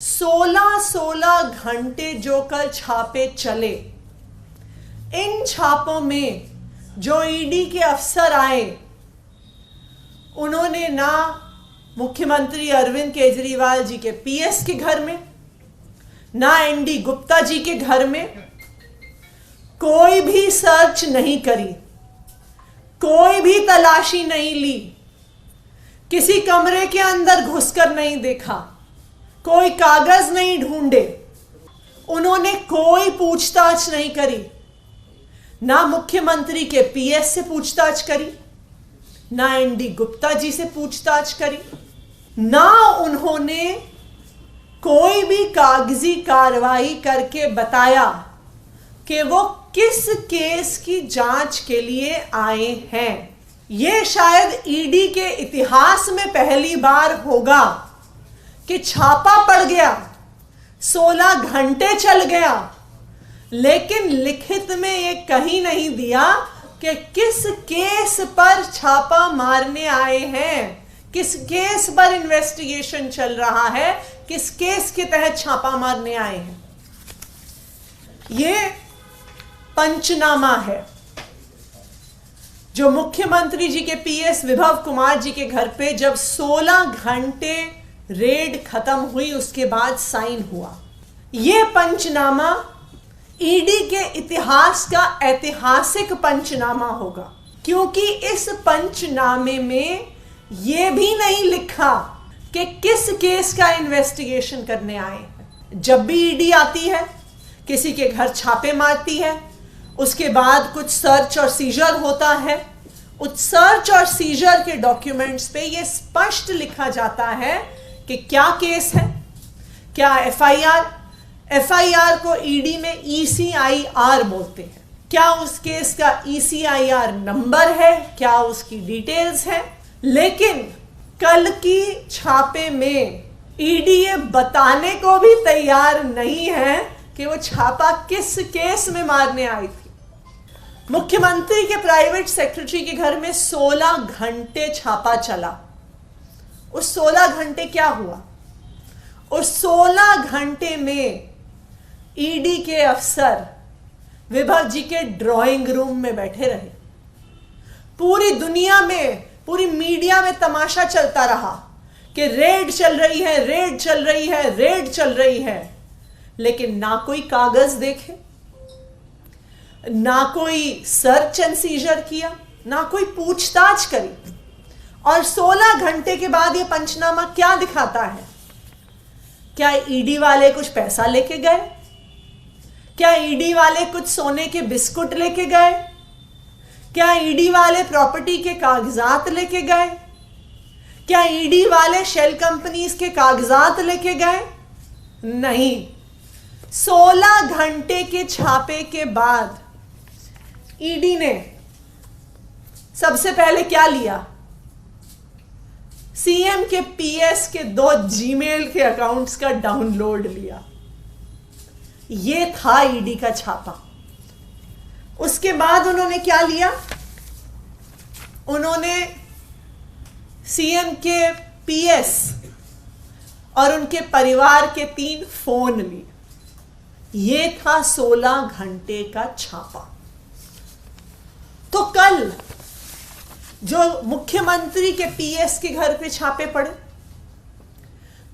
16 घंटे जो कल छापे चले, इन छापों में जो ईडी के अफसर आए, उन्होंने ना मुख्यमंत्री अरविंद केजरीवाल जी के पीएस के घर में, ना एनडी गुप्ता जी के घर में कोई भी सर्च नहीं करी, कोई भी तलाशी नहीं ली, किसी कमरे के अंदर घुसकर नहीं देखा, कोई कागज नहीं ढूंढे, उन्होंने कोई पूछताछ नहीं करी। ना मुख्यमंत्री के पीएस से पूछताछ करी, ना एनडी गुप्ता जी से पूछताछ करी, ना उन्होंने कोई भी कागजी कार्रवाई करके बताया कि वो किस केस की जांच के लिए आए हैं। ये शायद ईडी के इतिहास में पहली बार होगा कि छापा पड़ गया, 16 घंटे चल गया, लेकिन लिखित में ये कहीं नहीं दिया कि किस केस पर छापा मारने आए हैं, किस केस पर इन्वेस्टिगेशन चल रहा है, किस केस के तहत छापा मारने आए हैं। ये पंचनामा है जो मुख्यमंत्री जी के पीएस विभव कुमार जी के घर पे जब 16 घंटे रेड खत्म हुई उसके बाद साइन हुआ। यह पंचनामा ईडी के इतिहास का ऐतिहासिक पंचनामा होगा, क्योंकि इस पंचनामे में यह भी नहीं लिखा कि किस केस का इन्वेस्टिगेशन करने आए। जब भी ईडी आती है, किसी के घर छापे मारती है, उसके बाद कुछ सर्च और सीजर होता है, उस सर्च और सीजर के डॉक्यूमेंट्स पे यह स्पष्ट लिखा जाता है कि क्या केस है, क्या एफआईआर को ईडी में ईसीआईआर बोलते हैं, क्या उस केस का ईसीआईआर नंबर है, क्या उसकी डिटेल्स है। लेकिन कल की छापे में ईडी ये बताने को भी तैयार नहीं है कि वो छापा किस केस में मारने आई थी। मुख्यमंत्री के प्राइवेट सेक्रेटरी के घर में 16 घंटे छापा चला। उस 16 घंटे क्या हुआ? उस 16 घंटे में ईडी के अफसर विभव जी के ड्राइंग रूम में बैठे रहे। पूरी दुनिया में, पूरी मीडिया में तमाशा चलता रहा कि रेड चल रही है, रेड चल रही है, रेड चल रही है, लेकिन ना कोई कागज देखे, ना कोई सर्च एंड सीजर किया, ना कोई पूछताछ करी। और 16 घंटे के बाद यह पंचनामा क्या दिखाता है? क्या ईडी वाले कुछ पैसा लेके गए? क्या ईडी वाले कुछ सोने के बिस्कुट लेके गए? क्या ईडी वाले प्रॉपर्टी के कागजात लेके गए? क्या ईडी वाले शेल कंपनीज के कागजात लेके गए? नहीं। 16 घंटे के छापे के बाद ईडी ने सबसे पहले क्या लिया? सीएम के पीएस के 2 जीमेल के अकाउंट्स का डाउनलोड लिया। यह था ईडी का छापा। उसके बाद उन्होंने क्या लिया? उन्होंने सीएम के पीएस और उनके परिवार के 3 फोन लिए। यह था 16 घंटे का छापा। तो कल जो मुख्यमंत्री के पीएस के घर पे छापे पड़े,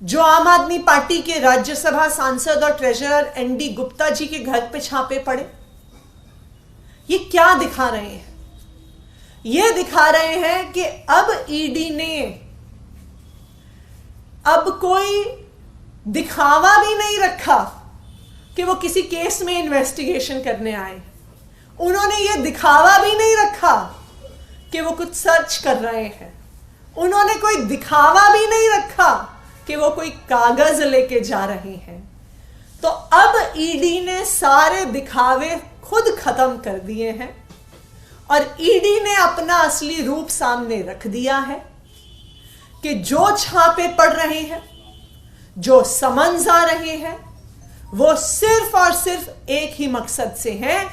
जो आम आदमी पार्टी के राज्यसभा सांसद और ट्रेजरर एनडी गुप्ता जी के घर पे छापे पड़े, ये क्या दिखा रहे हैं? ये दिखा रहे हैं कि अब ईडी ने अब कोई दिखावा भी नहीं रखा कि वो किसी केस में इन्वेस्टिगेशन करने आए। उन्होंने ये दिखावा भी नहीं रखा कि वो कुछ सर्च कर रहे हैं। उन्होंने कोई दिखावा भी नहीं रखा कि वो कोई कागज लेके जा रहे हैं। तो अब ईडी ने सारे दिखावे खुद खत्म कर दिए हैं और ईडी ने अपना असली रूप सामने रख दिया है कि जो छापे पड़ रहे हैं, जो समन्स आ रहे हैं, वो सिर्फ और सिर्फ एक ही मकसद से हैं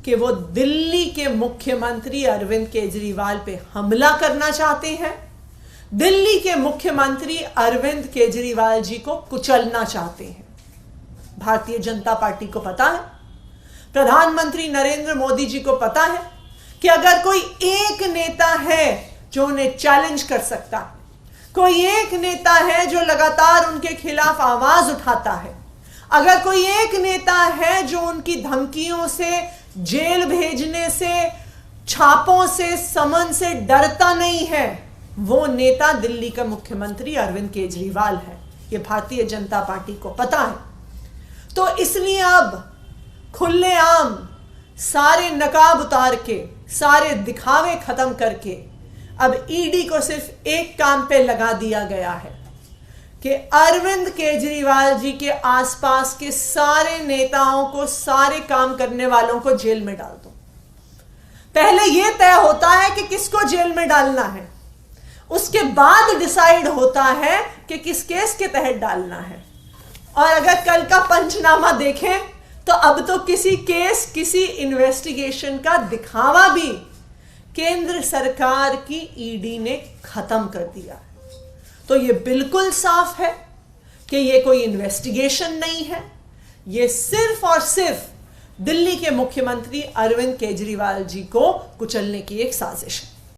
कि वो दिल्ली के मुख्यमंत्री अरविंद केजरीवाल पे हमला करना चाहते हैं, दिल्ली के मुख्यमंत्री अरविंद केजरीवाल जी को कुचलना चाहते हैं। भारतीय जनता पार्टी को पता है, प्रधानमंत्री नरेंद्र मोदी जी को पता है कि अगर कोई एक नेता है जो उन्हें चैलेंज कर सकता है, कोई एक नेता है जो लगातार उनके खिलाफ आवाज उठाता है, अगर कोई एक नेता है जो उनकी धमकियों से, जेल भेजने से, छापों से, समन से डरता नहीं है, वो नेता दिल्ली का मुख्यमंत्री अरविंद केजरीवाल है। ये भारतीय जनता पार्टी को पता है। तो इसलिए अब खुलेआम सारे नकाब उतार के, सारे दिखावे खत्म करके अब ईडी को सिर्फ एक काम पे लगा दिया गया है कि अरविंद केजरीवाल जी के आसपास के सारे नेताओं को, सारे काम करने वालों को जेल में डाल दो। पहले यह तय होता है कि किसको जेल में डालना है, उसके बाद डिसाइड होता है कि किस केस के तहत डालना है। और अगर कल का पंचनामा देखें तो अब तो किसी केस, किसी इन्वेस्टिगेशन का दिखावा भी केंद्र सरकार की ईडी ने खत्म कर दिया। तो यह बिल्कुल साफ है कि यह कोई इन्वेस्टिगेशन नहीं है, यह सिर्फ और सिर्फ दिल्ली के मुख्यमंत्री अरविंद केजरीवाल जी को कुचलने की एक साजिश है।